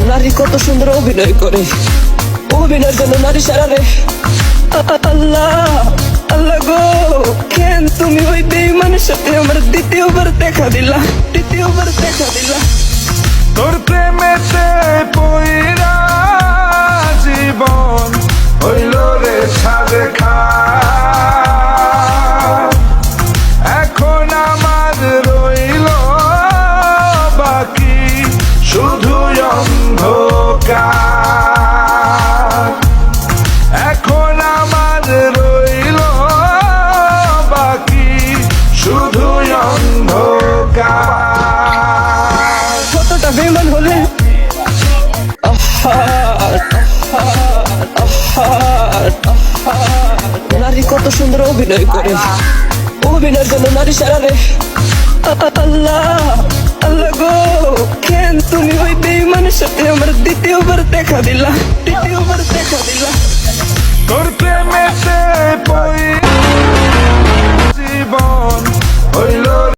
নারী কত সুন্দর অভিনয় করে, অভিনয়ের জন্য নারী সারা রে। আল্লাহ আল্লাহ গো, কেন তুমি ওই বেঈমানের সাথে আমার দ্বিতীয়বার দেখা দিলা, দ্বিতীয়বার দেখা দিলা। তোর প্রেমেতে পইরা জীবন হইল রে ছাদে খা। এখন আমার রইল বাকি শুধু অন্ধকার। এখন আমার রইল বাকি শুধু অন্ধকার। কতটা বেঈমান হলে নারী কত সুন্দর অভিনয় করে, অভিনয়ের জন্য নারী সারা রে। আল্লাহ আল্লাহ গো, কেন তুমি ওই বেঈমানের সাথে আমার দ্বিতীয়বার দেখা দিলা, দ্বিতীয়বার দেখা দিলা।